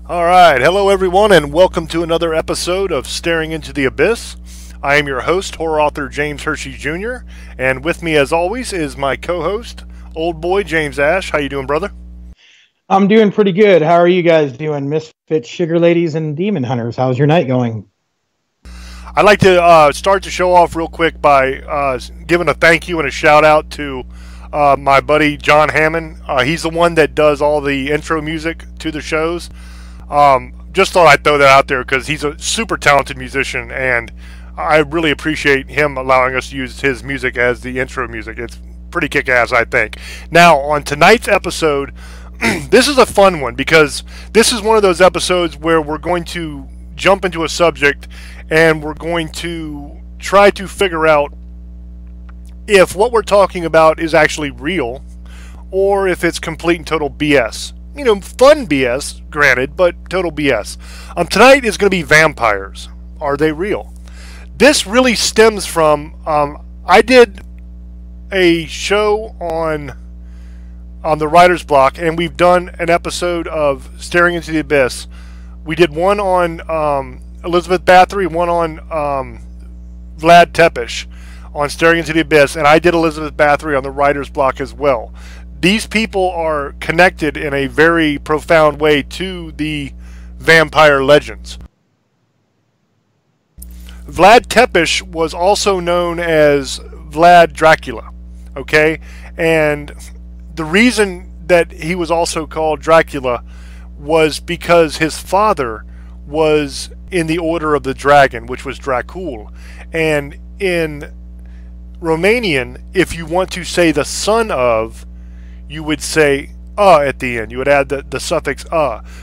All right, hello everyone, and welcome to another episode of Staring into the Abyss. I am your host, horror author James Hershey Jr., and with me, as always, is my co-host, old boy James Ash. How you doing, brother? I'm doing pretty good. How are you guys doing, misfit sugar ladies and demon hunters? How's your night going? I'd like to start the show off real quick by giving a thank you and a shout out to my buddy John Hammond. He's the one that does all the intro music to the shows. Just thought I'd throw that out there because he's a super talented musician, and I really appreciate him allowing us to use his music as the intro music. It's pretty kick-ass, I think. Now, on tonight's episode, this is a fun one because this is one of those episodes where we're going to jump into a subject and we're going to try to figure out if what we're talking about is actually real or if it's complete and total BS. You know, fun BS, granted, but total BS. Tonight is going to be vampires. Are they real? This really stems from, I did a show on the writer's block, and we've done an episode of Staring into the Abyss. We did one on Elizabeth Bathory, one on Vlad Tepes on Staring into the Abyss, and I did Elizabeth Bathory on the writer's block as well. These people are connected in a very profound way to the vampire legends. Vlad Tepes was also known as Vlad Dracula, okay? And the reason that he was also called Dracula was because his father was in the Order of the Dragon, which was Dracul. And in Romanian, if you want to say the son of, you would say at the end. You would add the suffix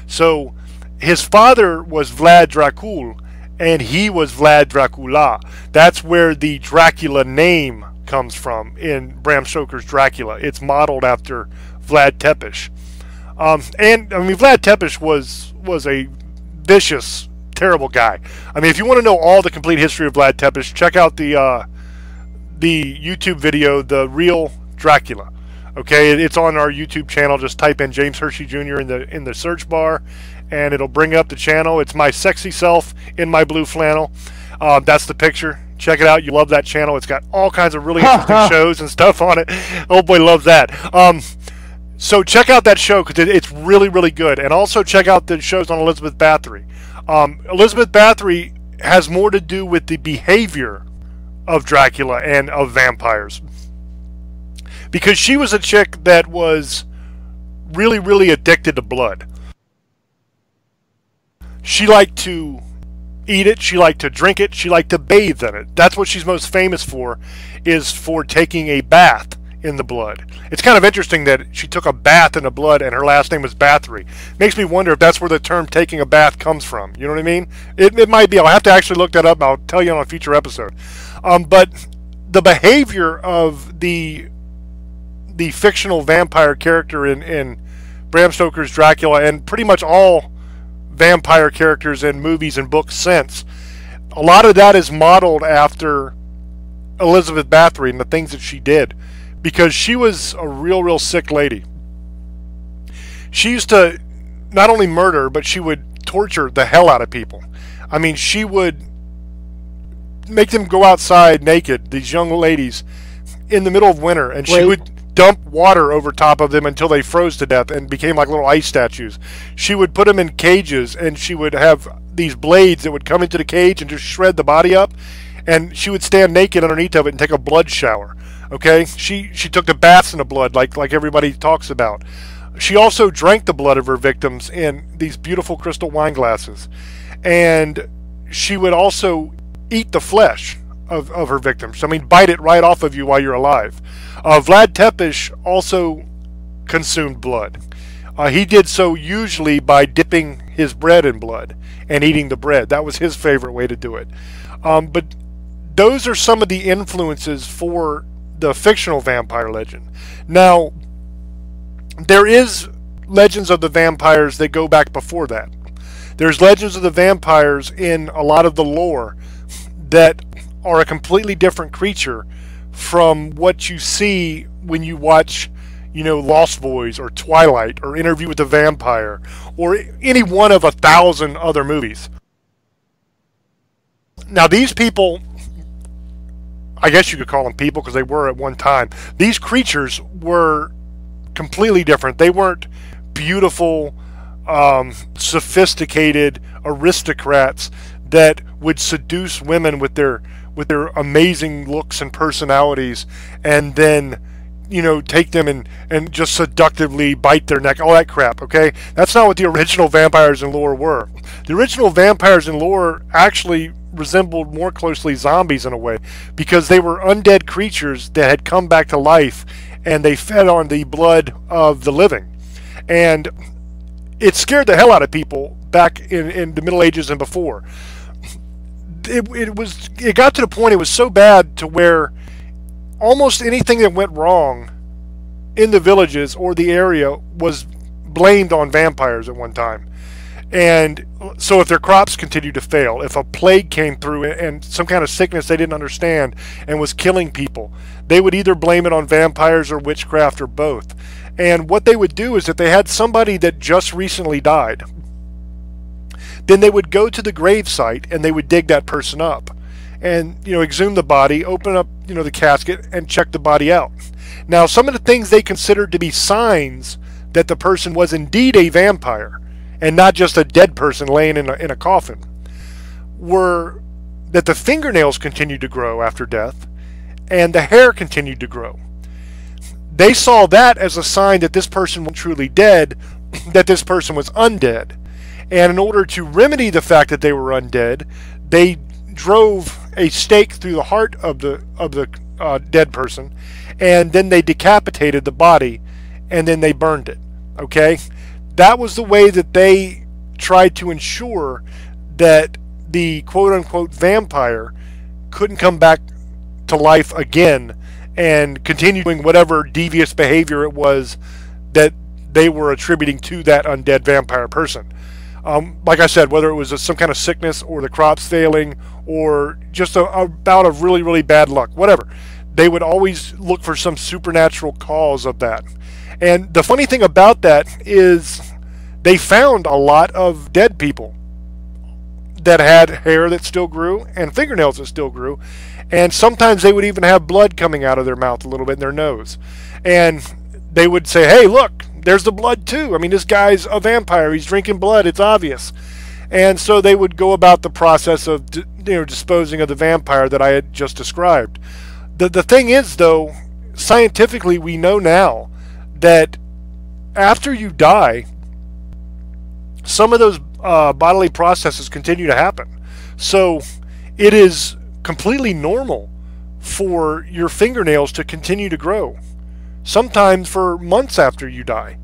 So his father was Vlad Dracul, and he was Vlad Dracula. That's where the Dracula name comes from in Bram Stoker's Dracula. It's modeled after Vlad Tepes. And I mean, Vlad Tepes was a vicious, terrible guy. I mean, if you want to know all the complete history of Vlad Tepes, check out the YouTube video, The Real Dracula. Okay, it's on our YouTube channel. Just type in James Hershey Jr. in the search bar, and it'll bring up the channel. It's my sexy self in my blue flannel. That's the picture. Check it out. You love that channel. It's got all kinds of really interesting shows and stuff on it. Oh boy, loves that. So check out that show because it's really, really good. And also check out the shows on Elizabeth Bathory. Elizabeth Bathory has more to do with the behavior of Dracula and of vampires, because she was a chick that was really, really addicted to blood. She liked to eat it, she liked to drink it, she liked to bathe in it. That's what she's most famous for, is for taking a bath in the blood. It's kind of interesting that she took a bath in the blood and her last name was Bathory. Makes me wonder if that's where the term taking a bath comes from. You know what I mean? It might be. I'll have to actually look that up and I'll tell you on a future episode. But the behavior of the fictional vampire character in Bram Stoker's Dracula, and pretty much all vampire characters in movies and books since, a lot of that is modeled after Elizabeth Bathory and the things that she did, because she was a real sick lady. She used to not only murder, but she would torture the hell out of people. I mean, she would make them go outside naked, these young ladies, in the middle of winter, and she would dump water over top of them until they froze to death and became like little ice statues. She would put them in cages, and she would have these blades that would come into the cage and just shred the body up, and she would stand naked underneath of it and take a blood shower. Okay, she took the baths in the blood like everybody talks about. She also drank the blood of her victims in these beautiful crystal wine glasses, and she would also eat the flesh of her victims. I mean, bite it right off of you while you're alive. Vlad Tepes also consumed blood. He did so usually by dipping his bread in blood and eating the bread. That was his favorite way to do it. But those are some of the influences for the fictional vampire legend. Now, there is legends of the vampires that go back before that. There's legends of the vampires in a lot of the lore that are a completely different creature from what you see when you watch, Lost Boys or Twilight or Interview with the Vampire or any one of 1,000 other movies. Now these people, I guess you could call them people because they were at one time, these creatures were completely different. They weren't beautiful, sophisticated aristocrats that would seduce women with their amazing looks and personalities, and then take them and just seductively bite their neck, all that crap, okay? That's not what the original vampires in lore were. The original vampires in lore actually resembled more closely zombies in a way, because they were undead creatures that had come back to life, and they fed on the blood of the living. And it scared the hell out of people back in the Middle Ages and before. It got to the point it was so bad to where almost anything that went wrong in the villages or the area was blamed on vampires at one time. And so if their crops continued to fail, if a plague came through and some kind of sickness they didn't understand and was killing people, they would either blame it on vampires or witchcraft or both. And what they would do is if they had somebody that just recently died, then they would go to the grave site and they would dig that person up and exhume the body, open up the casket, and check the body out. Now, some of the things they considered to be signs that the person was indeed a vampire and not just a dead person laying in a coffin were that the fingernails continued to grow after death and the hair continued to grow. They saw that as a sign that this person was truly dead, that this person was undead. And in order to remedy the fact that they were undead, they drove a stake through the heart of the dead person, and then they decapitated the body, and then they burned it. Okay, that was the way that they tried to ensure that the quote-unquote vampire couldn't come back to life again and continue doing whatever devious behavior it was that they were attributing to that undead vampire person. Like I said, whether it was some kind of sickness or the crops failing or just a bout of really, really bad luck, whatever, they would always look for some supernatural cause of that. And the funny thing about that is they found a lot of dead people that had hair that still grew and fingernails that still grew, and sometimes they would even have blood coming out of their mouth a little bit in their nose. And they would say, hey, look, there's the blood too. I mean, this guy's a vampire. He's drinking blood. It's obvious. And so they would go about the process of disposing of the vampire that I had just described. The thing is, though, scientifically we know now that after you die, some of those bodily processes continue to happen. So it is completely normal for your fingernails to continue to grow, sometimes for months after you die.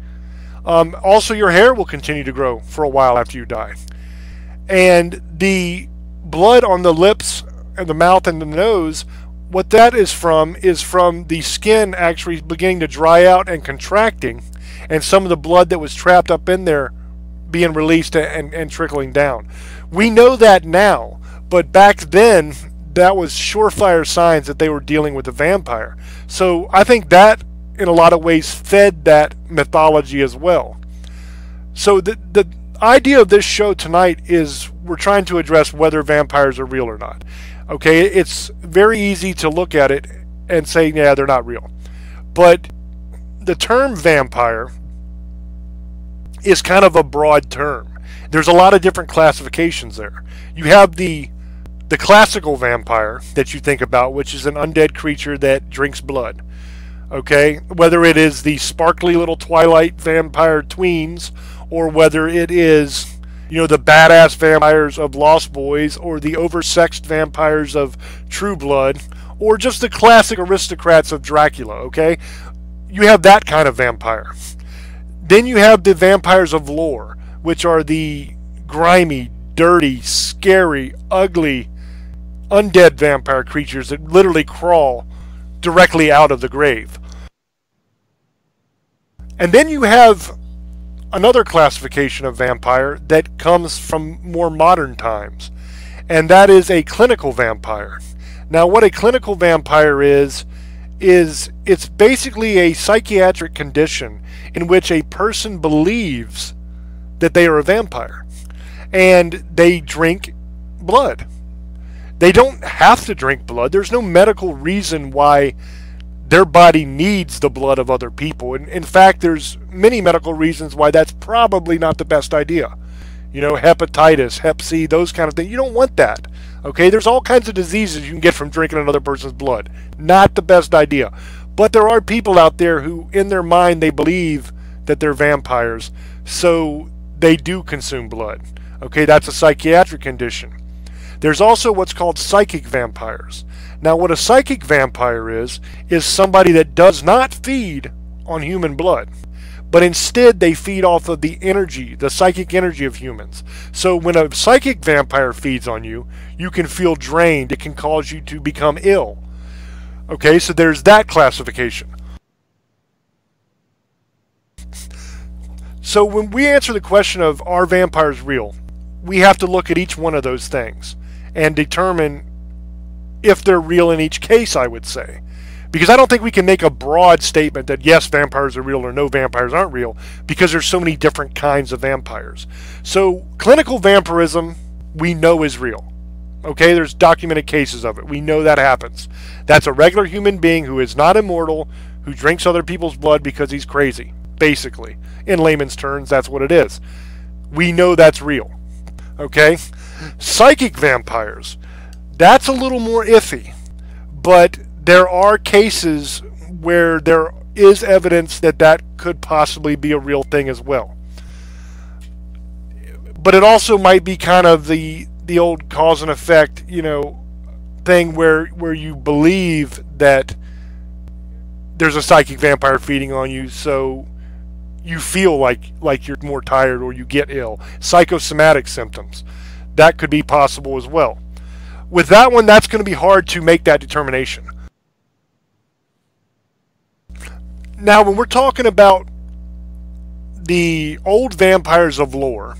Also, your hair will continue to grow for a while after you die. And the blood on the lips and the mouth and the nose, what that is from the skin actually beginning to dry out and contracting, and some of the blood that was trapped up in there being released and trickling down. We know that now, but back then that was surefire signs that they were dealing with a vampire. So I think that in a lot of ways fed that mythology as well. So the idea of this show tonight is we're trying to address whether vampires are real or not. Okay, it's very easy to look at it and say, yeah, they're not real. But the term vampire is kind of a broad term. There's a lot of different classifications there. You have the classical vampire that you think about, which is an undead creature that drinks blood. Okay, whether it is the sparkly little Twilight vampire tweens, or whether it is, the badass vampires of Lost Boys, or the oversexed vampires of True Blood, or just the classic aristocrats of Dracula, okay? You have that kind of vampire. Then you have the vampires of lore, which are the grimy, dirty, scary, ugly, undead vampire creatures that literally crawl directly out of the grave. And then you have another classification of vampire that comes from more modern times, and that is a clinical vampire. Now, what a clinical vampire is is it's basically a psychiatric condition in which a person believes that they are a vampire and they drink blood. They don't have to drink blood. There's no medical reason why their body needs the blood of other people. And in fact, there's many medical reasons why that's probably not the best idea. You know, hepatitis, hep C, those kind of things. You don't want that. Okay, there's all kinds of diseases you can get from drinking another person's blood. Not the best idea. But there are people out there who, in their mind, they believe that they're vampires, so they do consume blood. Okay, that's a psychiatric condition. There's also what's called psychic vampires. Now, what a psychic vampire is somebody that does not feed on human blood, but instead they feed off of the energy, the psychic energy of humans. So when a psychic vampire feeds on you, you can feel drained. It can cause you to become ill. Okay, so there's that classification. So when we answer the question of are vampires real, we have to look at each one of those things and determine if they're real in each case, I would say. Because I don't think we can make a broad statement that yes, vampires are real or no, vampires aren't real, because there's so many different kinds of vampires. So clinical vampirism, we know is real. Okay, there's documented cases of it. We know that happens. That's a regular human being who is not immortal, who drinks other people's blood because he's crazy, basically. In layman's terms, that's what it is. We know that's real. Okay? Psychic vampires, that's a little more iffy, but there are cases where there is evidence that that could possibly be a real thing as well. But it also might be kind of the old cause and effect, you know, thing where you believe that there's a psychic vampire feeding on you, so you feel like you're more tired or you get ill. Psychosomatic symptoms. That could be possible as well. With that one, that's going to be hard to make that determination. Now, when we're talking about the old vampires of lore,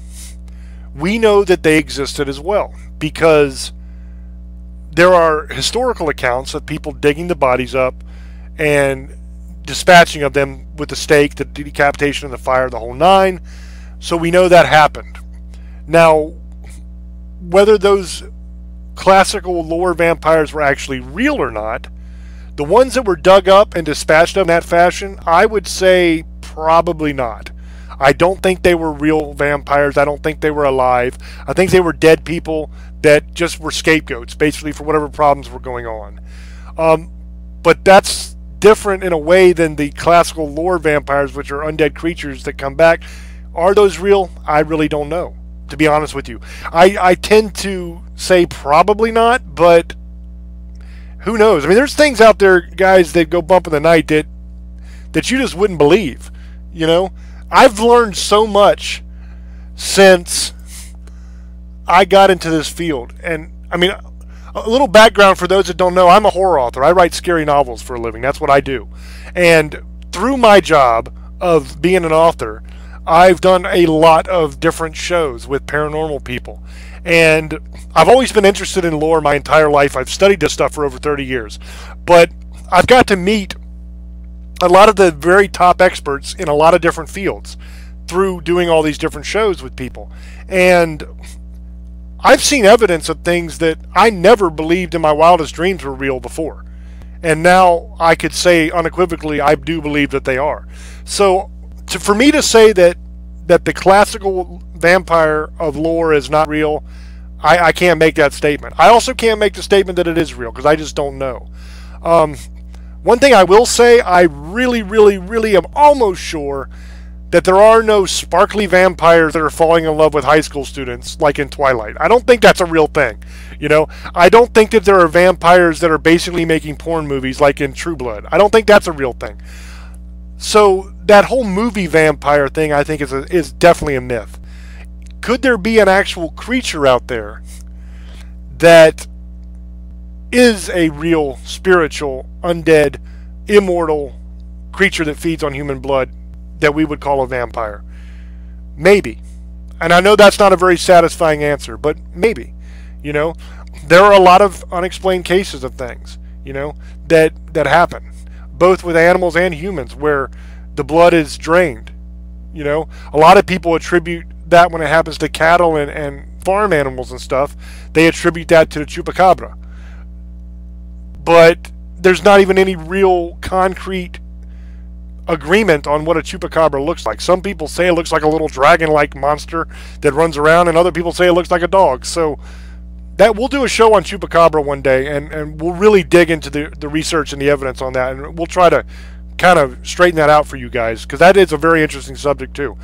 we know that they existed as well, because there are historical accounts of people digging the bodies up and dispatching of them with the stake, the decapitation, and the fire, the whole nine. So we know that happened. Now, whether those classical lore vampires were actually real or not, the ones that were dug up and dispatched in that fashion, I would say probably not. I don't think they were real vampires. I don't think they were alive. I think they were dead people that just were scapegoats, basically, for whatever problems were going on. But that's different in a way than the classical lore vampires, which are undead creatures that come back. Are those real? I really don't know, to be honest with you. I tend to say probably not, but who knows? I mean, there's things out there, guys, that go bump in the night that you just wouldn't believe, you know? I've learned so much since I got into this field. And, I mean, a little background for those that don't know, I'm a horror author. I write scary novels for a living. That's what I do. And through my job of being an author, I've done a lot of different shows with paranormal people. And I've always been interested in lore my entire life. I've studied this stuff for over 30 years. But I've got to meet a lot of the very top experts in a lot of different fields through doing all these different shows with people. And I've seen evidence of things that I never believed in my wildest dreams were real before. And now I could say unequivocally I do believe that they are. So for me to say that the classical vampire of lore is not real, I can't make that statement. I also can't make the statement that it is real, because I just don't know. One thing I will say, I really, really, really am almost sure that there are no sparkly vampires that are falling in love with high school students like in Twilight. I don't think that's a real thing. You know, I don't think that there are vampires that are basically making porn movies like in True Blood. I don't think that's a real thing. So that whole movie vampire thing, I think, is definitely a myth. Could there be an actual creature out there that is a real, spiritual, undead, immortal creature that feeds on human blood that we would call a vampire? Maybe. And I know that's not a very satisfying answer, but maybe. You know, there are a lot of unexplained cases of things, you know, that happen. both with animals and humans, where the blood is drained. You know, a lot of people attribute that when it happens to cattle and farm animals and stuff, they attribute that to the chupacabra. But there's not even any real concrete agreement on what a chupacabra looks like. Some people say it looks like a little dragon-like monster that runs around, and other people say it looks like a dog. So that we'll do a show on chupacabra one day, and we'll really dig into the research and the evidence on that, and we'll try to kind of straighten that out for you guys, because that is a very interesting subject too.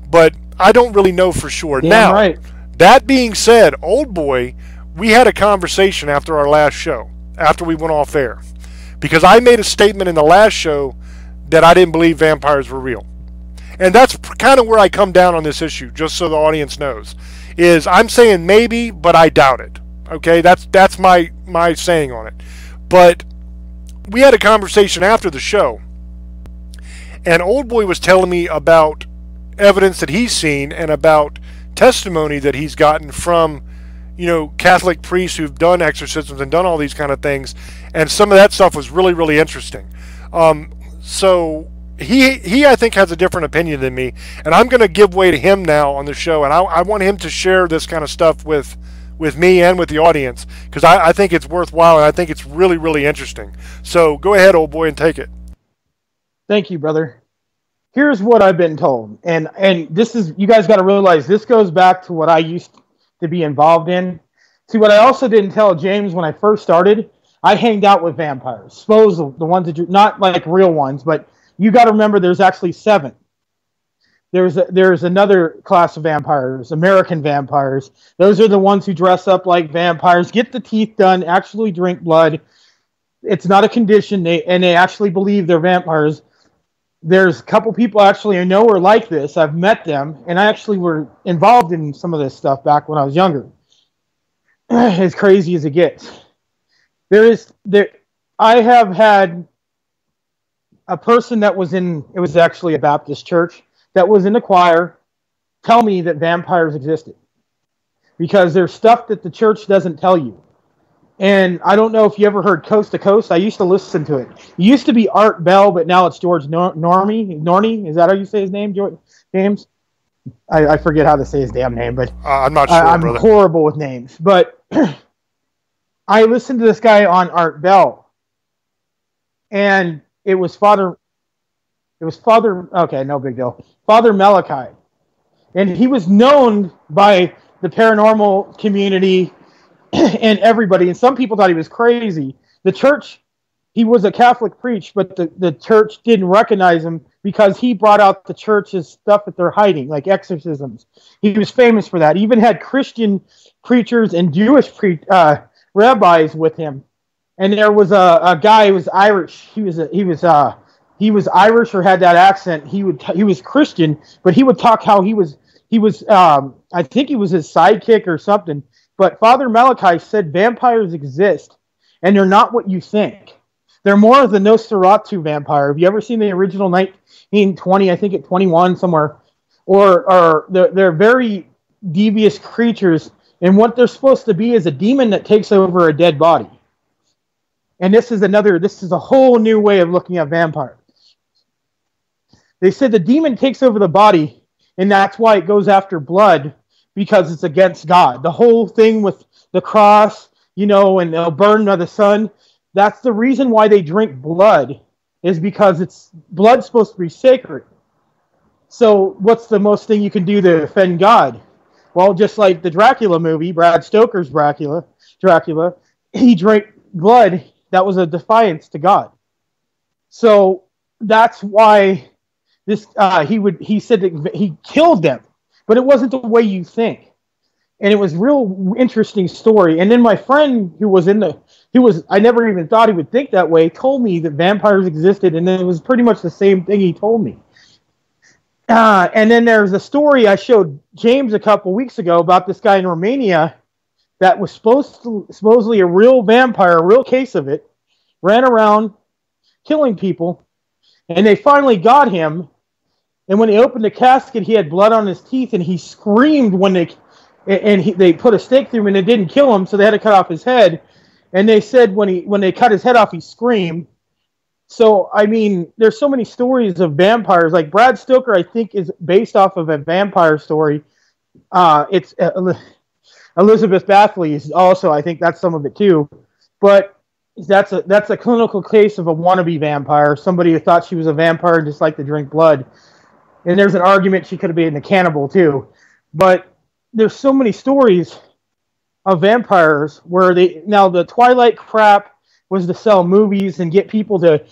But I don't really know for sure. Now, right. That being said, old boy, we had a conversation after our last show, after we went off air, because I made a statement in the last show that I didn't believe vampires were real. And that's kind of where I come down on this issue, just so the audience knows, is I'm saying maybe, but I doubt it. Okay, that's my saying on it. But we had a conversation after the show, and old boy was telling me about evidence that he's seen and about testimony that he's gotten from, you know, Catholic priests who've done exorcisms and done all these kind of things, and some of that stuff was really, really interesting. So he I think has a different opinion than me, and I'm going to give way to him now on the show, and I want him to share this kind of stuff with me and with the audience, because I think it's worthwhile, and I think it's really, really interesting. So go ahead, old boy, and take it. Thank you, brother. Here's what I've been told, and this is, you guys got to realize, this goes back to what I used to be involved in. See, what I also didn't tell James when I first started, I hanged out with vampires. Suppose the ones that not like real ones, but you got to remember there's actually 7. There's another class of vampires, American vampires. Those are the ones who dress up like vampires, get the teeth done, actually drink blood. It's not a condition, and they actually believe they're vampires. There's a couple people actually I know are like this. I've met them, and I actually were involved in some of this stuff back when I was younger. As crazy as it gets. I have had a person that was it was actually a Baptist church, that was in the choir, tell me that vampires existed. Because there's stuff that the church doesn't tell you. And I don't know if you ever heard Coast to Coast. I used to listen to it. It used to be Art Bell, but now it's George Norney. Is that how you say his name, James? I forget how to say his damn name, but I'm not sure, I'm brother. horrible with names. But I listened to this guy on Art Bell, and it was Father, okay, no big deal, Father Malachi. And he was known by the paranormal community and everybody, and some people thought he was crazy. The church, he was a Catholic priest, but the church didn't recognize him because he brought out the church's stuff that they're hiding, like exorcisms. He was famous for that. He even had Christian preachers and Jewish rabbis with him. And there was a guy who was Irish. He was Irish or had that accent. He was Christian, but he would talk how he was I think he was his sidekick or something. But Father Malachi said vampires exist, and they're not what you think. They're more of the Nosferatu vampire. Have you ever seen the original 1920, I think at 21 somewhere? Or they're very devious creatures, and what they're supposed to be is a demon that takes over a dead body. And this is a whole new way of looking at vampires. They said the demon takes over the body, and that's why it goes after blood, because it's against God. The whole thing with the cross, and they'll burn by the sun, that's the reason why they drink blood, is because blood's supposed to be sacred. So what's the most thing you can do to offend God? Well, just like the Dracula movie, Brad Stoker's Dracula, he drank blood. That was a defiance to God. So that's why he said that he killed them, but it wasn't the way you think. And it was real interesting story. And then my friend I never even thought he would think that way, told me that vampires existed, and then it was pretty much the same thing he told me. And then there's a story I showed James a couple weeks ago about this guy in Romania that was supposedly a real vampire, a real case of it, ran around killing people, and they finally got him. And when they opened the casket, he had blood on his teeth, and he screamed when they put a stake through him, and it didn't kill him, so they had to cut off his head. And they said when they cut his head off, he screamed. So, I mean, there's so many stories of vampires. Like Brad Stoker, I think, is based off of a vampire story. It's Elizabeth Bathory is also, I think that's some of it too. But that's a clinical case of a wannabe vampire, somebody who thought she was a vampire and just liked to drink blood. And there's an argument she could have been a cannibal too. But there's so many stories of vampires where now the Twilight crap was to sell movies and get people to,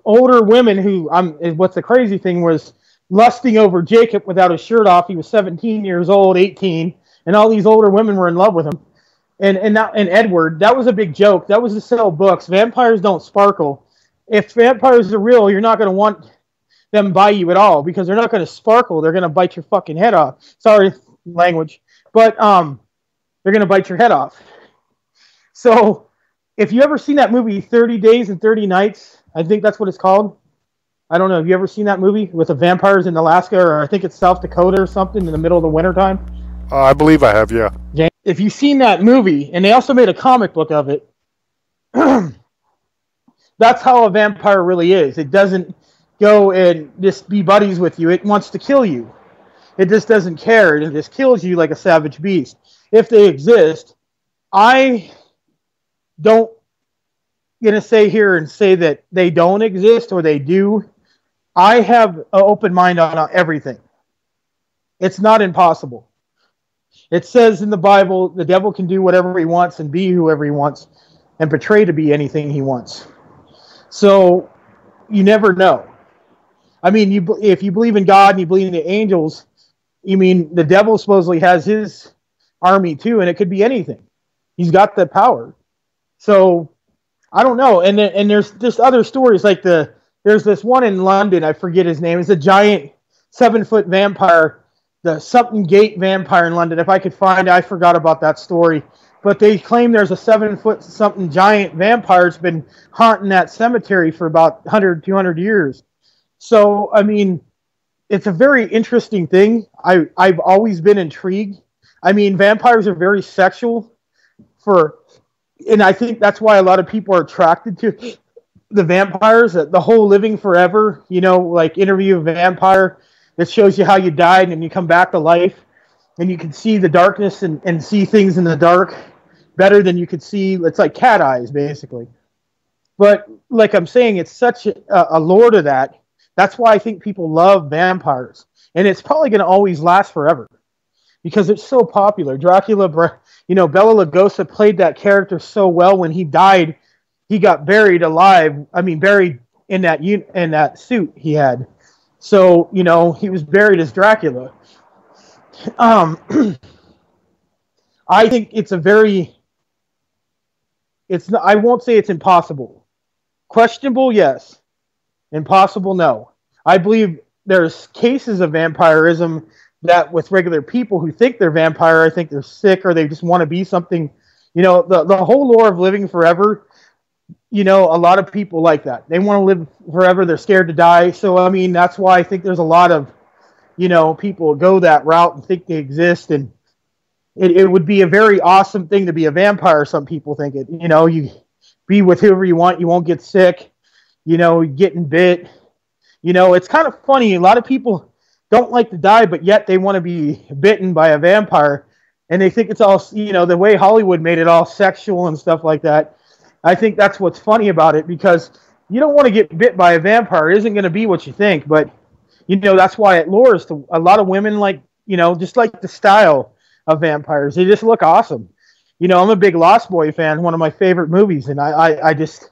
older women who, what's the crazy thing was lusting over Jacob without his shirt off. He was 17 years old, 18, and all these older women were in love with him. And Edward, that was a big joke. That was to sell books. Vampires don't sparkle. If vampires are real, you're not going to want them by you at all because they're not going to sparkle. They're going to bite your fucking head off. Sorry, language. But they're going to bite your head off. So if you ever seen that movie 30 Days and 30 Nights, I think that's what it's called. I don't know. Have you ever seen that movie with the vampires in Alaska, or I think it's South Dakota or something in the middle of the wintertime? I believe I have, yeah. If you've seen that movie, and they also made a comic book of it, that's how a vampire really is. It doesn't go and just be buddies with you. It wants to kill you. It just doesn't care. It just kills you like a savage beast. If they exist, I don't gonna say here and say that they don't exist or they do. I have an open mind on everything. It's not impossible. It says in the Bible, the devil can do whatever he wants and be whoever he wants and portray to be anything he wants. So you never know. I mean, if you believe in God and you believe in the angels, the devil supposedly has his army too, and it could be anything. He's got the power. So I don't know. And there's just other stories like there's this one in London, I forget his name. It's a giant 7-foot vampire, the something gate vampire in London. If I could find it, I forgot about that story. But they claim there's a 7-foot something giant vampire that's been haunting that cemetery for about 100, 200 years. So, I mean, it's a very interesting thing. I've always been intrigued. I mean, vampires are very sexual and I think that's why a lot of people are attracted to the vampires, the whole living forever, like Interview with a Vampire that shows you how you died and you come back to life and you can see the darkness and see things in the dark better than you could see. It's like cat eyes, basically. But like I'm saying, it's such a lore to that. That's why I think people love vampires. And it's probably going to always last forever because it's so popular. Dracula, Bela Lugosi played that character so well. When he died, he got buried alive. Buried in that suit he had. So, he was buried as Dracula. I think I won't say it's impossible. Questionable, yes. Impossible, no. I believe there's cases of vampirism that with regular people who think they're vampire, I think they're sick or they just want to be something. The whole lore of living forever, a lot of people like that. They want to live forever. They're scared to die. So, that's why I think there's a lot of, people go that route and think they exist. And it would be a very awesome thing to be a vampire. Some people think it, you be with whoever you want. You won't get sick, getting bit. It's kind of funny. A lot of people don't like to die, but yet they want to be bitten by a vampire. And they think it's all, the way Hollywood made it all sexual and stuff like that. I think that's what's funny about it because you don't want to get bit by a vampire. It isn't going to be what you think. But, that's why it lures to a lot of women like, just like the style of vampires. They just look awesome. I'm a big Lost Boy fan, one of my favorite movies. And I just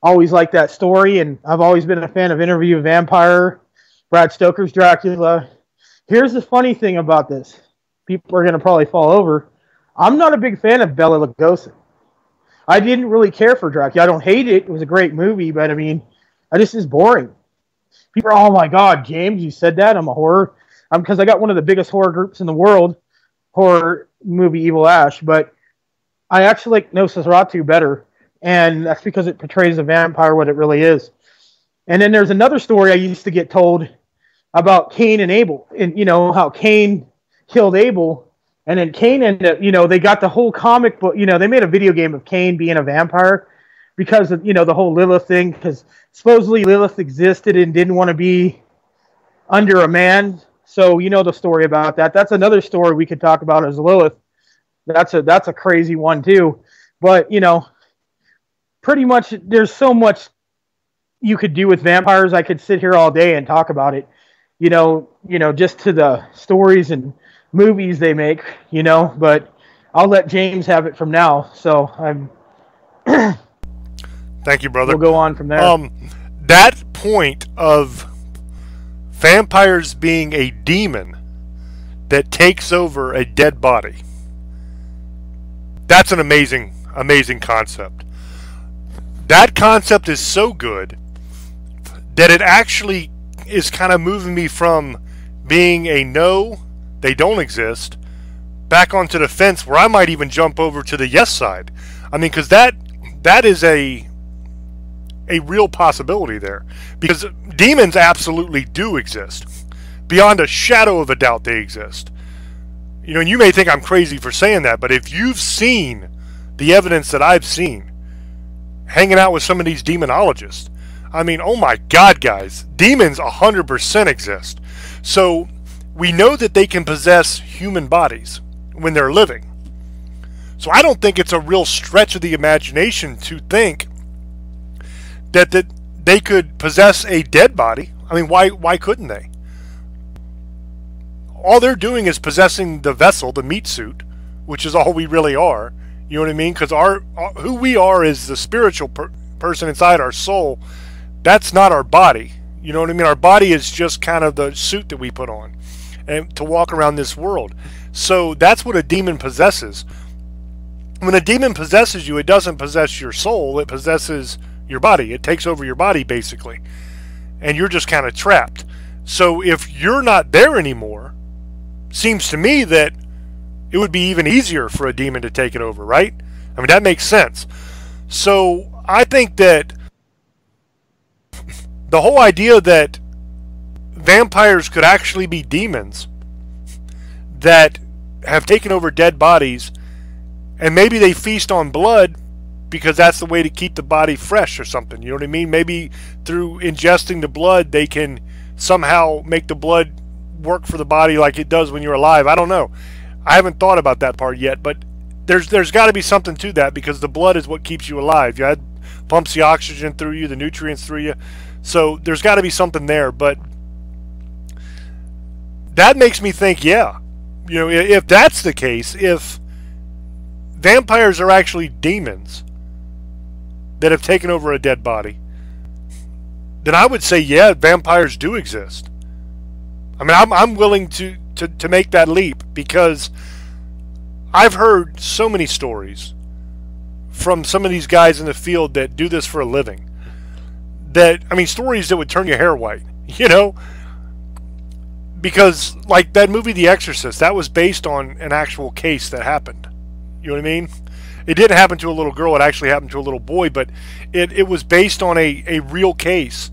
always liked that story. And I've always been a fan of Interview with a Vampire, Brad Stoker's Dracula. Here's the funny thing about this. People are going to probably fall over. I'm not a big fan of Bela Lugosi. I didn't really care for Dracula. I don't hate it. It was a great movie, but I just is boring. People are, oh my God, James, you said that? I'm a horror. Because I got one of the biggest horror groups in the world, horror movie Evil Ash, but I actually like Nosferatu better, and that's because it portrays a vampire what it really is. And then there's another story I used to get told about Cain and Abel, and how Cain killed Abel. And then Cain ended up, they got the whole comic book, they made a video game of Cain being a vampire because of, the whole Lilith thing, because supposedly Lilith existed and didn't want to be under a man. So the story about that. That's another story we could talk about as Lilith. That's a crazy one too. But pretty much there's so much you could do with vampires. I could sit here all day and talk about it. Just to the stories and movies they make. But I'll let James have it from now. So I'm. Thank you, brother. We'll go on from there. That point of vampires being a demon that takes over a dead body. That's an amazing, amazing concept. That concept is so good that it actually is kind of moving me from being a no, they don't exist, back onto the fence where I might even jump over to the yes side. I mean, because that is a real possibility there. Because demons absolutely do exist. Beyond a shadow of a doubt they exist. And you may think I'm crazy for saying that, but if you've seen the evidence that I've seen, hanging out with some of these demonologists, I mean, oh my God, guys, demons 100% exist. So we know that they can possess human bodies when they're living. So I don't think it's a real stretch of the imagination to think that they could possess a dead body. I mean, why couldn't they? All they're doing is possessing the vessel, the meat suit, which is all we really are. You know what I mean? Because who we are is the spiritual person inside our soul. That's not our body. You know what I mean? Our body is just kind of the suit that we put on and to walk around this world. So that's what a demon possesses. When a demon possesses you, it doesn't possess your soul. It possesses your body. It takes over your body, basically. And you're just kind of trapped. So if you're not there anymore, seems to me that it would be even easier for a demon to take it over, right? I mean, that makes sense. So I think that the whole idea that vampires could actually be demons that have taken over dead bodies, and maybe they feast on blood because that's the way to keep the body fresh or something. You know what I mean? Maybe through ingesting the blood, they can somehow make the blood work for the body like it does when you're alive. I don't know. I haven't thought about that part yet, but there's got to be something to that, because the blood is what keeps you alive. It pumps the oxygen through you, the nutrients through you. So there's got to be something there. But that makes me think, yeah, if that's the case, if vampires are actually demons that have taken over a dead body, then I would say, yeah, vampires do exist. I mean, I'm willing to make that leap, because I've heard so many stories from some of these guys in the field that do this for a living. Stories that would turn your hair white, because like that movie The Exorcist, that was based on an actual case that happened. You know what I mean? It didn't happen to a little girl, it actually happened to a little boy, but it was based on a real case.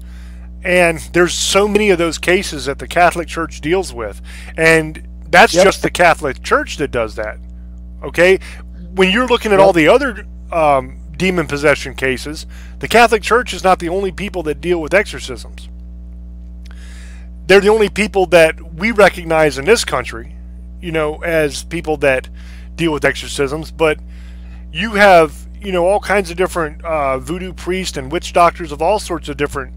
And there's so many of those cases that the Catholic Church deals with. And that's just the Catholic Church that does that. Okay? When you're looking at all the other demon possession cases, the Catholic Church is not the only people that deal with exorcisms. They're the only people that we recognize in this country, as people that deal with exorcisms. But you have, all kinds of different voodoo priests and witch doctors of all sorts of different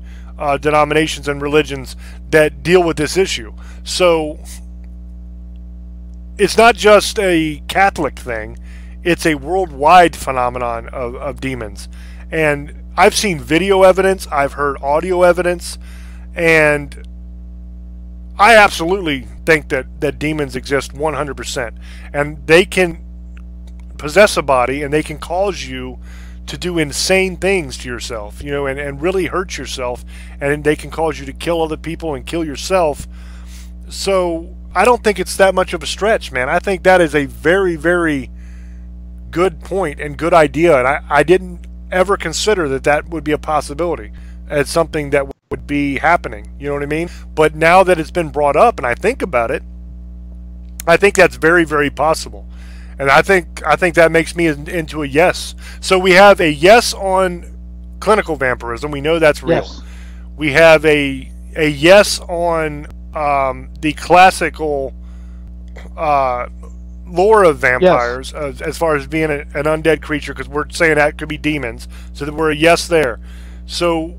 denominations and religions that deal with this issue. So it's not just a Catholic thing, it's a worldwide phenomenon of demons. And I've seen video evidence, I've heard audio evidence, and I absolutely think that demons exist 100%. And they can possess a body, and they can cause you to do insane things to yourself, and really hurt yourself, and they can cause you to kill other people and kill yourself. So I don't think it's that much of a stretch, man. I think that is a very, very good point and good idea, and I didn't ever consider that would be a possibility as something that would be happening. You know what I mean? But now that it's been brought up and I think about it, I think that's very, very possible. And I think that makes me into a yes. So we have a yes on clinical vampirism. We know that's real. Yes. We have a yes on the classical lore of vampires, as far as being an undead creature, because we're saying that could be demons. So that we're a yes there. So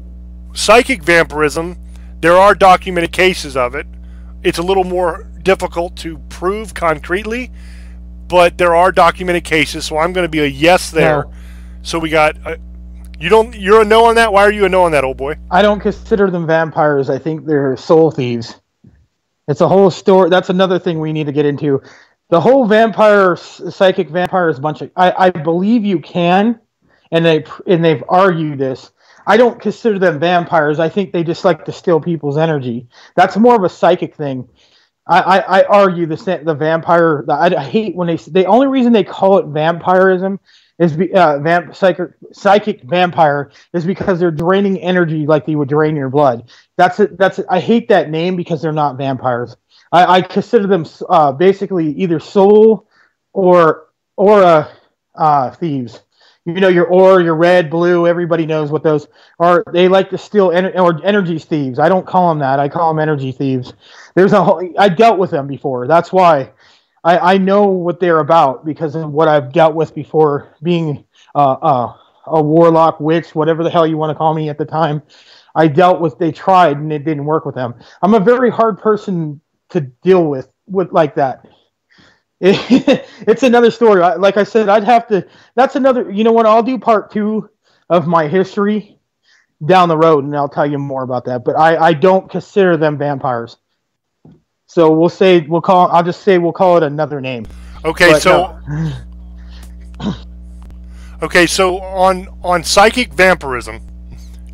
psychic vampirism, there are documented cases of it. It's a little more difficult to prove concretely, but there are documented cases. So I'm going to be a yes there. No. So we got. You're a no on that? Why are you a no on that, old boy? I don't consider them vampires. I think they're soul thieves. It's a whole story. That's another thing we need to get into. The whole psychic vampire is a bunch of. I believe you can, and they've argued this. I don't consider them vampires. I think they just like to steal people's energy. That's more of a psychic thing. I argue the vampire. I hate when the only reason they call it vampirism is psychic vampire is because they're draining energy like they would drain your blood. That's it. I hate that name because they're not vampires. I consider them basically either soul or thieves. You know, your red, blue. Everybody knows what those are. They like to steal or energy thieves. I don't call them that. I call them energy thieves. I dealt with them before. That's why I know what they're about because of what I've dealt with before being a warlock, witch, whatever the hell you want to call me at the time. They tried and it didn't work with them. I'm a very hard person to deal with like that. It's another story. Like I said, that's another, you know what, I'll do part 2 of my history down the road and I'll tell you more about that. But I don't consider them vampires. So we'll call it another name. Okay, but, so okay, so on psychic vampirism,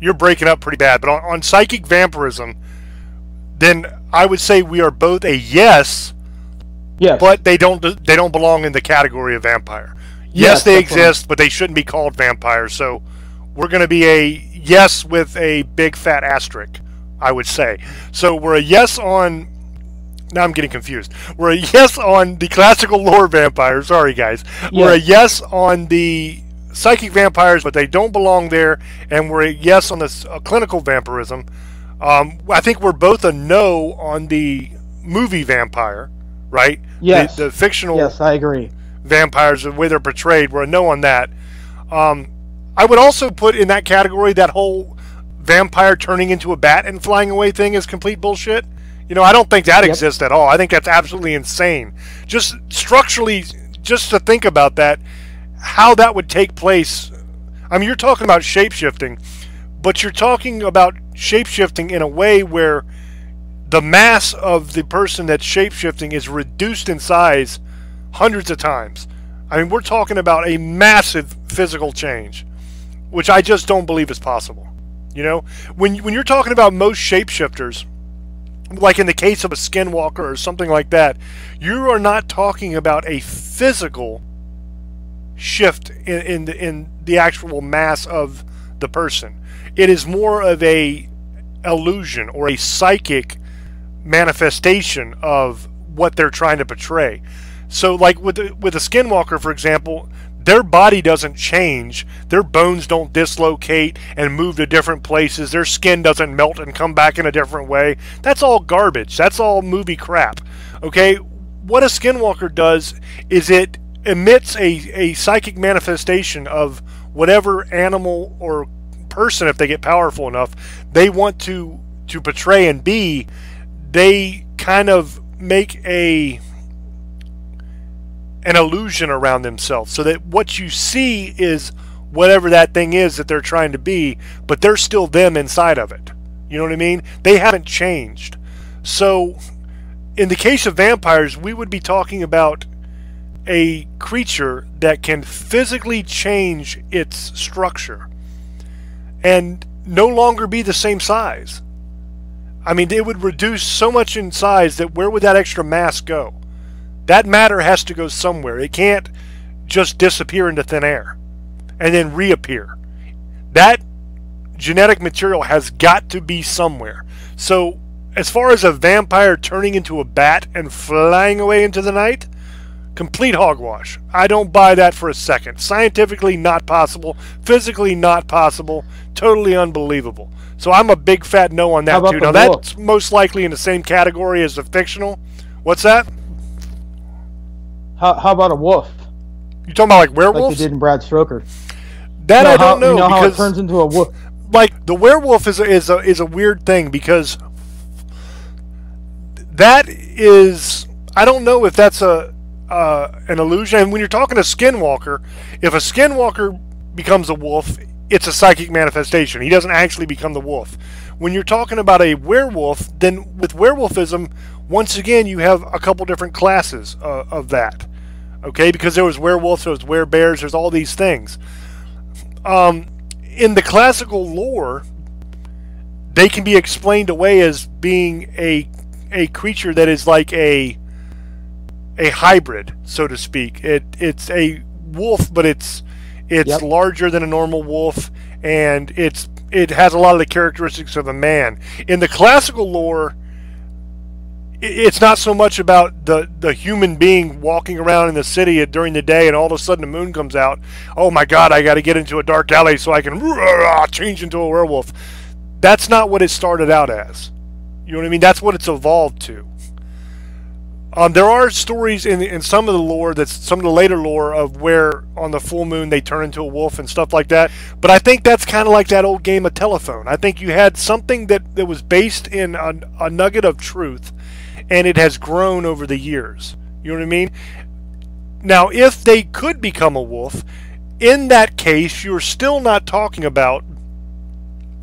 you're breaking up pretty bad, but on psychic vampirism, then I would say we are both a yes. Yes. But they don't belong in the category of vampire. Yes, they exist, but they shouldn't be called vampires. So we're going to be a yes with a big fat asterisk, I would say. So we're a yes on. Now I'm getting confused. We're a yes on the classical lore vampires. Sorry, guys. Yes. We're a yes on the psychic vampires, but they don't belong there. And we're a yes on the clinical vampirism. I think we're both a no on the movie vampire. Right? Yes. The fictional. Yes, I agree. Vampires, the way they're portrayed, we're a no on that. I would also put in that category that whole vampire turning into a bat and flying away thing is complete bullshit. You know, I don't think that exists at all. I think that's absolutely insane. Just structurally, just to think about that, how that would take place. I mean, you're talking about shape-shifting, but you're talking about shape-shifting in a way where the mass of the person that's shape-shifting is reduced in size hundreds of times. I mean, we're talking about a massive physical change, which I just don't believe is possible. You know, when you're talking about most shapeshifters, like in the case of a skinwalker or something like that, you are not talking about a physical shift in the actual mass of the person. It is more of a illusion or a psychic manifestation of what they're trying to portray. So like with a skinwalker, for example, their body doesn't change, their bones don't dislocate and move to different places, their skin doesn't melt and come back in a different way. That's all garbage. That's all movie crap. Okay, what a skinwalker does is it emits a psychic manifestation of whatever animal or person, if they get powerful enough, they want to portray and be. They kind of make an illusion around themselves so that what you see is whatever that thing is that they're trying to be, but they're still them inside of it. You know what I mean? They haven't changed. So in the case of vampires, we would be talking about a creature that can physically change its structure and no longer be the same size. I mean, it would reduce so much in size that where would that extra mass go? That matter has to go somewhere. It can't just disappear into thin air and then reappear. That genetic material has got to be somewhere. So as far as a vampire turning into a bat and flying away into the night, Complete hogwash. I don't buy that for a second. Scientifically not possible. Physically not possible. Totally unbelievable. So I'm a big fat no on that too. Now that's most likely in the same category as the fictional. What's that? How about a wolf? You talking about like werewolves? Like they did in Brad Stoker. That I don't know. You know because, how it turns into a wolf? Like the werewolf is a weird thing because that is, I don't know if that's an illusion. And when you're talking a skinwalker, if a skinwalker becomes a wolf, it's a psychic manifestation. He doesn't actually become the wolf. When you're talking about a werewolf, then with werewolfism, once again, you have a couple different classes of that. Okay, because there was werewolves, there was werebears, there's all these things. In the classical lore, they can be explained away as being a creature that is like a hybrid, so to speak. It's a wolf, but it's Yep. larger than a normal wolf, and it has a lot of the characteristics of a man. In the classical lore, it's not so much about the human being walking around in the city during the day and all of a sudden the moon comes out. Oh my God, I got to get into a dark alley so I can change into a werewolf. That's not what it started out as. You know what I mean? That's what it's evolved to. There are stories in some of the lore, some of the later lore, of where on the full moon they turn into a wolf and stuff like that. But I think that's kind of like that old game of telephone. I think you had something that was based in a nugget of truth, and it has grown over the years. You know what I mean? Now, if they could become a wolf, in that case, you're still not talking about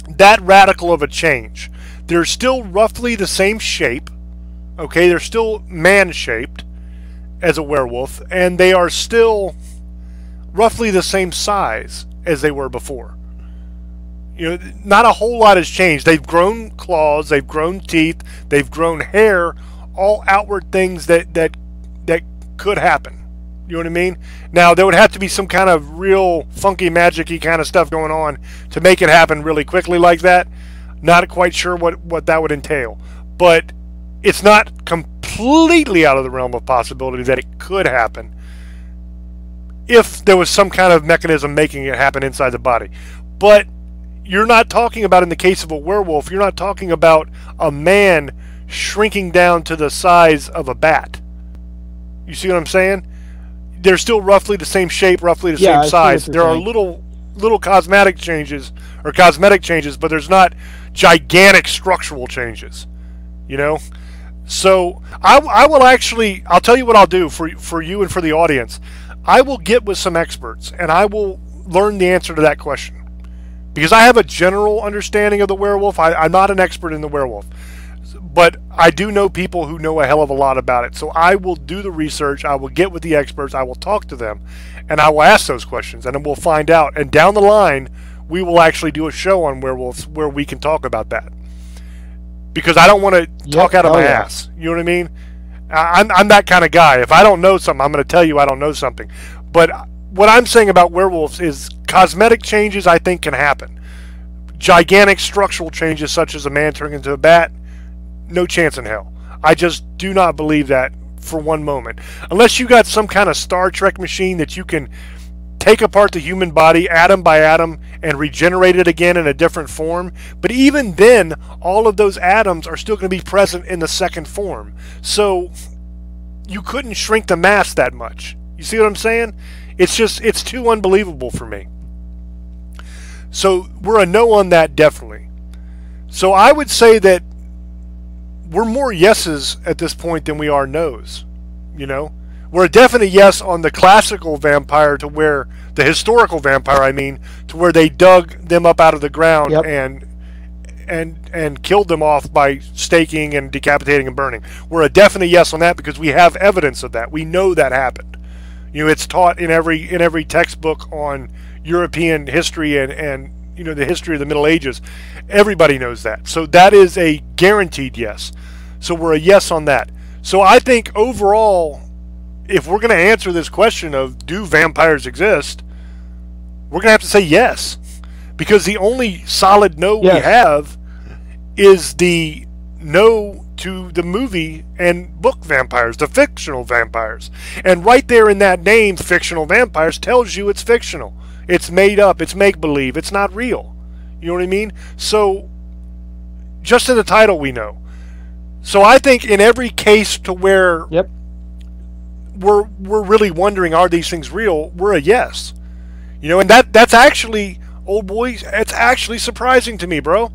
that radical of a change. They're still roughly the same shape. Okay, they're still man-shaped as a werewolf, and they are still roughly the same size as they were before. You know, not a whole lot has changed. They've grown claws, they've grown teeth, they've grown hair, all outward things that could happen. You know what I mean? Now, there would have to be some kind of real funky, magic-y kind of stuff going on to make it happen really quickly like that. Not quite sure what that would entail. But it's not completely out of the realm of possibility that it could happen if there was some kind of mechanism making it happen inside the body. But you're not talking about, in the case of a werewolf, you're not talking about a man shrinking down to the size of a bat. You see what I'm saying? They're still roughly the same shape, roughly the same size. There are little cosmetic changes, but there's not gigantic structural changes. You know? So I will actually, I'll tell you what I'll do for you and for the audience. I will get with some experts and I will learn the answer to that question. Because I have a general understanding of the werewolf. I'm not an expert in the werewolf. But I do know people who know a hell of a lot about it. So I will do the research. I will get with the experts. I will talk to them. And I will ask those questions. And then we'll find out. And down the line, we will actually do a show on werewolves where we can talk about that. Because I don't want to talk out of my ass. You know what I mean? I'm that kind of guy. If I don't know something, I'm going to tell you I don't know something. But what I'm saying about werewolves is cosmetic changes I think can happen. Gigantic structural changes such as a man turning into a bat, no chance in hell. I just do not believe that for one moment. Unless you got some kind of Star Trek machine that you can take apart the human body atom by atom and regenerate it again in a different form. But even then, all of those atoms are still going to be present in the second form. So you couldn't shrink the mass that much. You see what I'm saying? It's too unbelievable for me. So we're a no on that, definitely. So I would say that we're more yeses at this point than we are nos. You know? We're a definite yes on the classical vampire, to where the historical vampire, I mean, to where they dug them up out of the ground and killed them off by staking and decapitating and burning. We're a definite yes on that because we have evidence of that. We know that happened. You know, it's taught in every textbook on European history and you know, the history of the Middle Ages. Everybody knows that. So that is a guaranteed yes. So we're a yes on that. So I think overall, if we're going to answer this question of do vampires exist, we're going to have to say yes. Because the only solid no we have is the no to the movie and book vampires, the fictional vampires. And right there in that name, fictional vampires, tells you it's fictional. It's made up, it's make-believe, it's not real. You know what I mean? So, just in the title we know. So I think in every case to where we're really wondering, are these things real, we're a yes. You know, and that's actually, old boy, it's actually surprising to me, bro.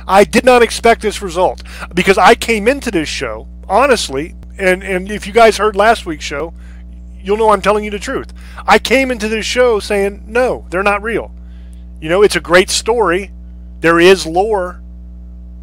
I did not expect this result, because I came into this show, honestly, and if you guys heard last week's show, you'll know I'm telling you the truth. I came into this show saying, no, they're not real. You know, it's a great story. There is lore,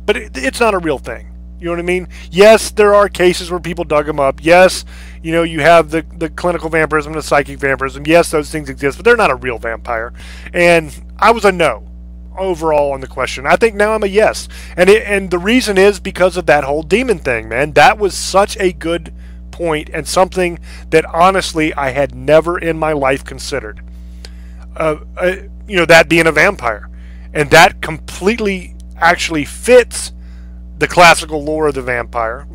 but it's not a real thing. You know what I mean? Yes, there are cases where people dug them up. Yes, you know, you have the clinical vampirism, the psychic vampirism. Yes, those things exist, but they're not a real vampire. And I was a no overall on the question. I think now I'm a yes. And the reason is because of that whole demon thing, man. That was such a good point, and something that honestly I had never in my life considered. You know, that being a vampire. And that completely actually fits the classical lore of the vampire,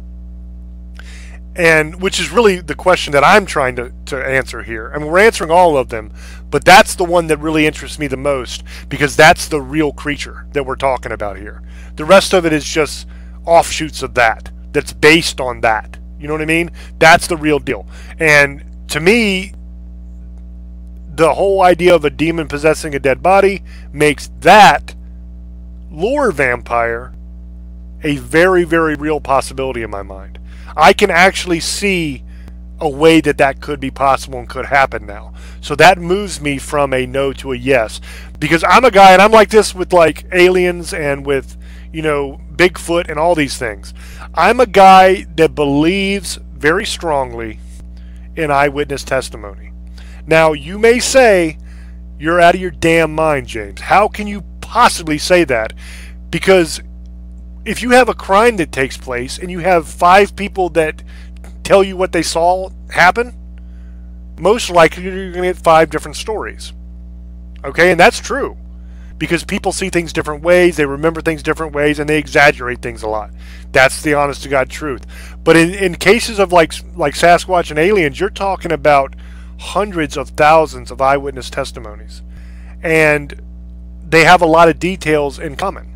and which is really the question that I'm trying to answer here. I mean, we're answering all of them, but that's the one that really interests me the most, because that's the real creature that we're talking about here. The rest of it is just offshoots of that, that's based on that. You know what I mean? That's the real deal. And to me, the whole idea of a demon possessing a dead body makes that lore vampire a very, very real possibility in my mind. I can actually see a way that that could be possible and could happen now. So that moves me from a no to a yes. Because I'm a guy, and I'm like this with like aliens and with, you know, Bigfoot and all these things. I'm a guy that believes very strongly in eyewitness testimony. Now, you may say, you're out of your damn mind, James. How can you possibly say that? Because if you have a crime that takes place and you have 5 people that tell you what they saw happen, most likely you're going to get 5 different stories. Okay, and that's true. Because people see things different ways, they remember things different ways, and they exaggerate things a lot. That's the honest to God truth. But in cases of like Sasquatch and aliens, you're talking about hundreds of thousands of eyewitness testimonies. And they have a lot of details in common.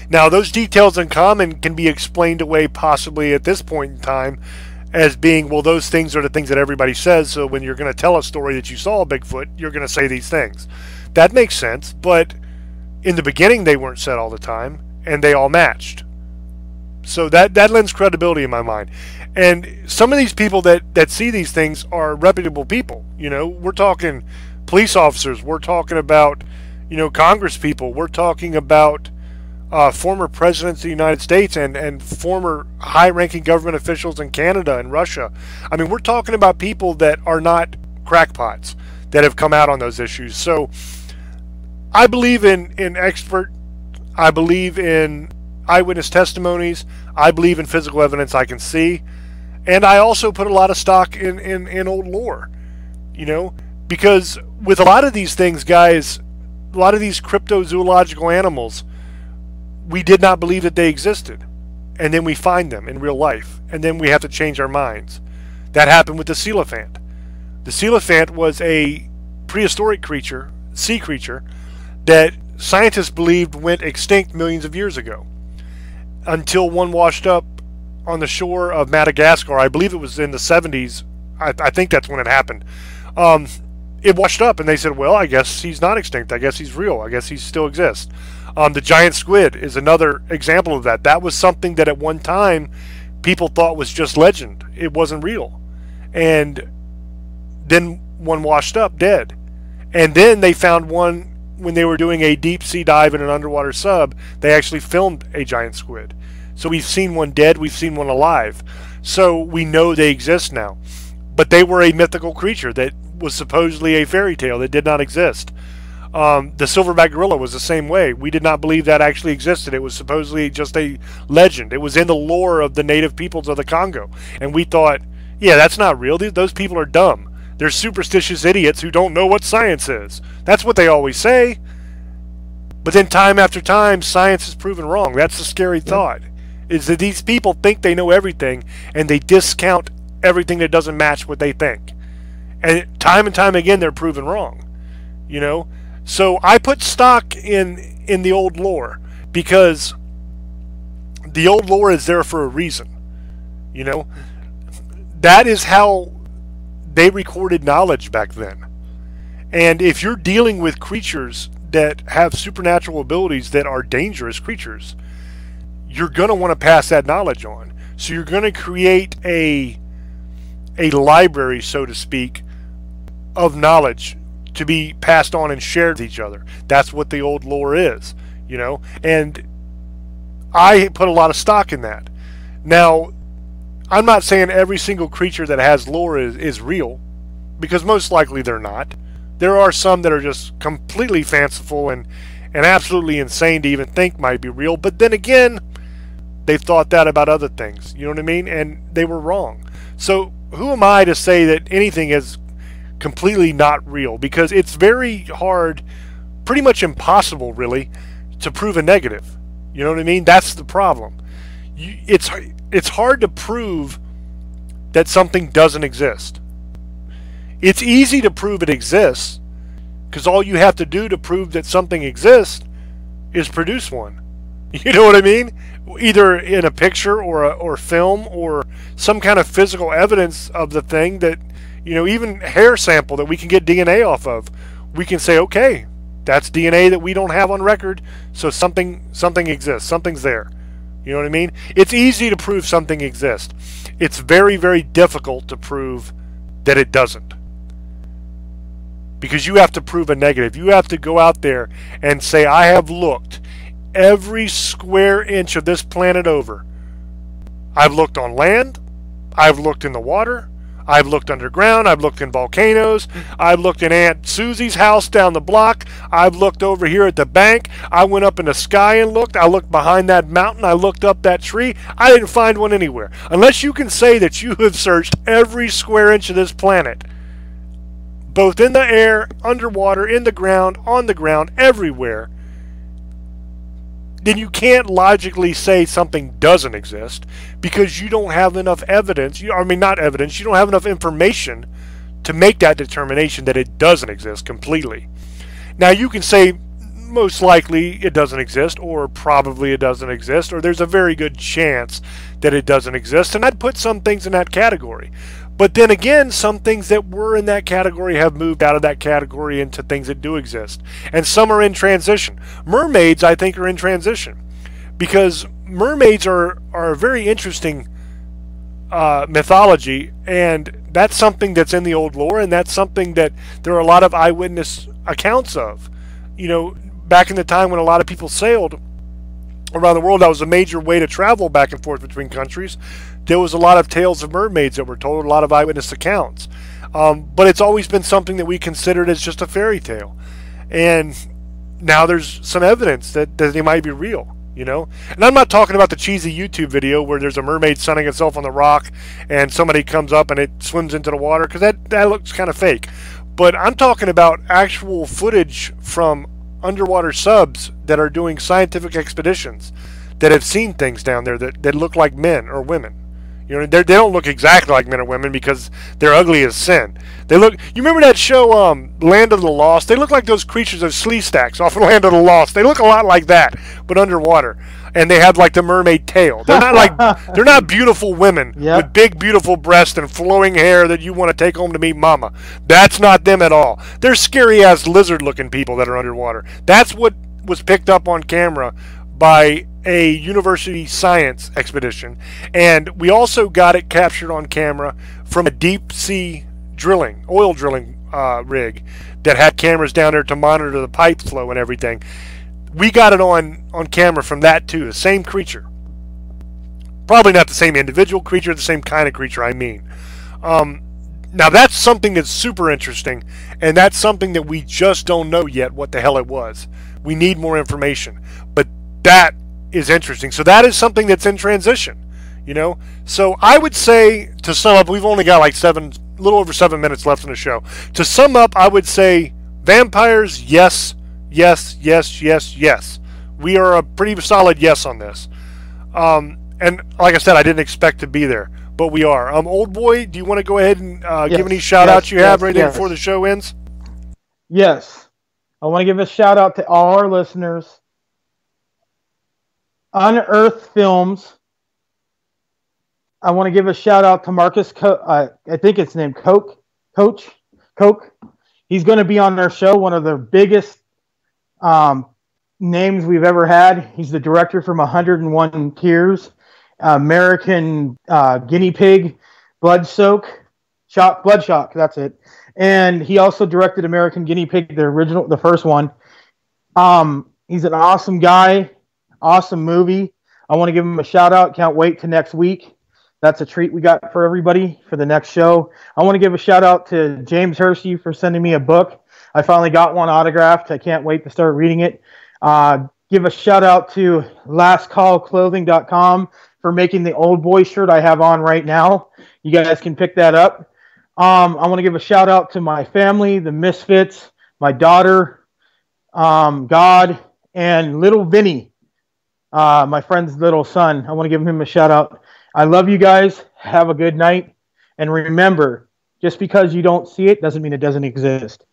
Now, those details in common can be explained away possibly at this point in time as being, well, those things are the things that everybody says, so when you're going to tell a story that you saw a Bigfoot, you're going to say these things. That makes sense, but in the beginning they weren't said all the time, and they all matched. So that lends credibility in my mind. And some of these people that see these things are reputable people. You know, we're talking police officers, we're talking about, you know, Congress people, we're talking about former presidents of the United States and former high-ranking government officials in Canada and Russia. I mean, we're talking about people that are not crackpots that have come out on those issues. So I believe in expert, I believe in eyewitness testimonies, I believe in physical evidence I can see, and I also put a lot of stock in old lore, you know, because with a lot of these things, guys, a lot of these cryptozoological animals, we did not believe that they existed, and then we find them in real life, and then we have to change our minds. That happened with the coelacanth. The coelacanth was a prehistoric creature, sea creature, that scientists believed went extinct millions of years ago, until one washed up on the shore of Madagascar. I believe it was in the 70s. I think that's when it happened. It washed up, and they said, well, I guess he's not extinct. I guess he's real. I guess he still exists. The giant squid is another example of that. That was something that at one time people thought was just legend. It wasn't real. And then one washed up dead. And then they found one when they were doing a deep sea dive in an underwater sub. They actually filmed a giant squid. So we've seen one dead, we've seen one alive. So we know they exist now. But they were a mythical creature that was supposedly a fairy tale that did not exist. The silverback gorilla was the same way. We did not believe that actually existed. It was supposedly just a legend. It was in the lore of the native peoples of the Congo. And we thought, yeah, that's not real. Those people are dumb. They're superstitious idiots who don't know what science is. That's what they always say. But then time after time, science is proven wrong. That's the scary thought, is that these people think they know everything, and they discount everything that doesn't match what they think. And time again, they're proven wrong. You know? So I put stock in the old lore, because the old lore is there for a reason. You know? That is how they recorded knowledge back then. And if you're dealing with creatures that have supernatural abilities that are dangerous creatures, you're going to want to pass that knowledge on. So you're going to create a library, so to speak, of knowledge to be passed on and shared with each other. That's what the old lore is, you know? And I put a lot of stock in that. Now, I'm not saying every single creature that has lore is real, because most likely they're not. There are some that are just completely fanciful and absolutely insane to even think might be real, but then again, they thought that about other things, you know what I mean? And they were wrong. So who am I to say that anything is completely not real? Because it's very hard, pretty much impossible really, to prove a negative. You know what I mean? That's the problem. It's hard to prove that something doesn't exist. It's easy to prove it exists, because all you have to do to prove that something exists is produce one. You know what I mean? Either in a picture or film or some kind of physical evidence of the thing that, you know, even hair sample that we can get DNA off of. We can say, okay, that's DNA that we don't have on record, so something exists, something's there. You know what I mean? It's easy to prove something exists. It's very, very difficult to prove that it doesn't. Because you have to prove a negative. You have to go out there and say, I have looked every square inch of this planet over. I've looked on land, I've looked in the water, I've looked underground, I've looked in volcanoes, I've looked in Aunt Susie's house down the block, I've looked over here at the bank, I went up in the sky and looked, I looked behind that mountain, I looked up that tree, I didn't find one anywhere. Unless you can say that you have searched every square inch of this planet, both in the air, underwater, in the ground, on the ground, everywhere, then you can't logically say something doesn't exist, because you don't have enough evidence, not evidence, you don't have enough information to make that determination that it doesn't exist completely. Now you can say most likely it doesn't exist, or probably it doesn't exist, or there's a very good chance that it doesn't exist, and I'd put some things in that category. But then again, some things that were in that category have moved out of that category into things that do exist. And some are in transition. Mermaids, I think, are in transition. Because mermaids are a very interesting mythology. And that's something that's in the old lore. And that's something that there are a lot of eyewitness accounts of. You know, back in the time when a lot of people sailed around the world, that was a major way to travel back and forth between countries. There was a lot of tales of mermaids that were told, a lot of eyewitness accounts. But it's always been something that we considered as just a fairy tale. And now there's some evidence that they might be real, you know? And I'm not talking about the cheesy YouTube video where there's a mermaid sunning itself on the rock and somebody comes up and it swims into the water, because that looks kind of fake. But I'm talking about actual footage from underwater subs that are doing scientific expeditions that have seen things down there that look like men or women. You know, they don't look exactly like men or women because they're ugly as sin. They look. You remember that show, Land of the Lost? They look like those creatures of Sleestacks off of Land of the Lost. They look a lot like that, but underwater, and they have like the mermaid tail. They're not like they're not beautiful women with big, beautiful breasts and flowing hair that you want to take home to meet mama. That's not them at all. They're scary ass lizard-looking people that are underwater. That's what was picked up on camera by a university science expedition, and we also got it captured on camera from a deep sea oil drilling rig that had cameras down there to monitor the pipe flow and everything. We got it on camera from that too, the same creature. Probably not the same individual creature, the same kind of creature, I mean. Now that's something that's super interesting, and that's something that we just don't know yet what the hell it was. We need more information, but that is interesting. So that is something that's in transition, you know. So I would say, to sum up, we've only got like a little over 7 minutes left in the show. To sum up, I would say vampires, yes, yes, yes, yes, yes. We are a pretty solid yes on this. and like I said, I didn't expect to be there, but we are. Old boy, do you want to go ahead and Yes, give any shout outs you have right there yes. before the show ends? Yes. I want to give a shout out to all our listeners. Unearthed Films. I want to give a shout out to Marcus. I think it's named Coke. He's going to be on our show. One of the biggest names we've ever had. He's the director from 101 Tears, American Guinea Pig, Blood Shock. That's it. And he also directed American Guinea Pig, the first one. He's an awesome guy, awesome movie. I want to give him a shout out. Can't wait to next week. That's a treat we got for everybody for the next show. I want to give a shout out to James Hershey for sending me a book. I finally got one autographed. I can't wait to start reading it. Give a shout out to lastcallclothing.com for making the old boy shirt I have on right now. You guys can pick that up. I want to give a shout out to my family, the Misfits, my daughter, God, and little Vinny, my friend's little son. I want to give him a shout out. I love you guys. Have a good night. And remember, just because you don't see it doesn't mean it doesn't exist.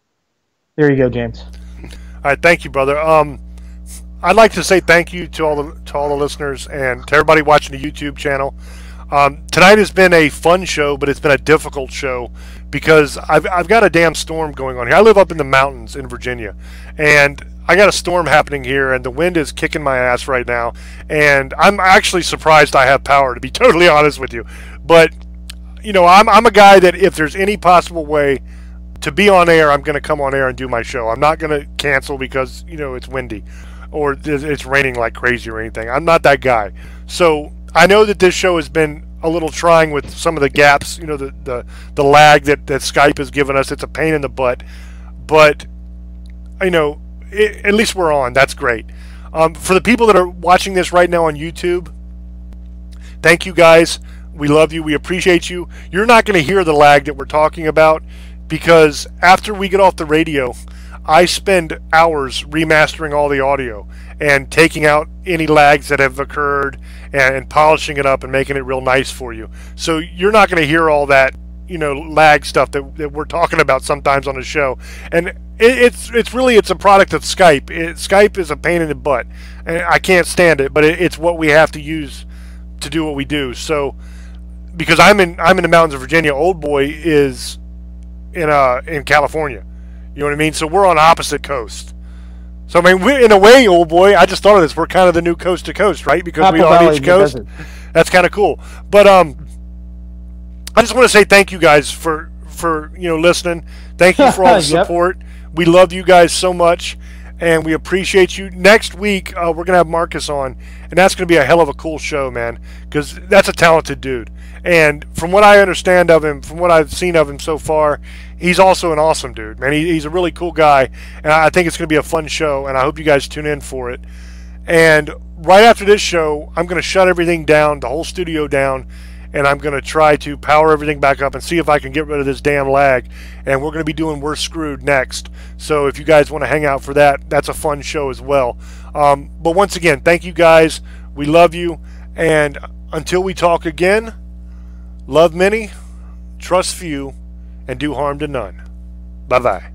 There you go, James. All right, thank you, brother. I'd like to say thank you to all the listeners and to everybody watching the YouTube channel. Tonight has been a fun show, but it's been a difficult show because I've got a damn storm going on here. I live up in the mountains in Virginia, and I got a storm happening here, and the wind is kicking my ass right now. And I'm actually surprised I have power, to be totally honest with you. But you know, I'm a guy that if there's any possible way to be on air, I'm going to come on air and do my show. I'm not going to cancel because you know it's windy or it's raining like crazy or anything. I'm not that guy. So I know that this show has been a little trying with some of the gaps, you know, the lag that Skype has given us. It's a pain in the butt, but you know, at least we're on. That's great. For the people that are watching this right now on YouTube, thank you guys. We love you. We appreciate you. You're not going to hear the lag that we're talking about because after we get off the radio, I spend hours remastering all the audio and taking out any lags that have occurred and polishing it up and making it real nice for you. So you're not going to hear all that, you know, lag stuff that we're talking about sometimes on the show. And it's a product of Skype. Skype is a pain in the butt, and I can't stand it. But it's what we have to use to do what we do. So because I'm in the mountains of Virginia, Old Boy is in California. You know what I mean? So we're on opposite coast. So I mean, in a way, Old Boy, I just thought of this. We're kind of the new coast to coast, right? Because we're on each coast. That's kind of cool. But I just want to say thank you guys for you know listening. Thank you for all the support. Yep. We love you guys so much, and we appreciate you. Next week, we're gonna have Marcus on, and that's gonna be a hell of a cool show, man. Because that's a talented dude, and from what I understand of him, from what I've seen of him so far, he's also an awesome dude, man. He's a really cool guy, and I think it's gonna be a fun show, and I hope you guys tune in for it. And right after this show, I'm gonna shut everything down, the whole studio down. And I'm going to try to power everything back up and see if I can get rid of this damn lag. And we're going to be doing We're Screwed next. So if you guys want to hang out for that, that's a fun show as well. But once again, thank you guys. We love you. And until we talk again, love many, trust few, and do harm to none. Bye-bye.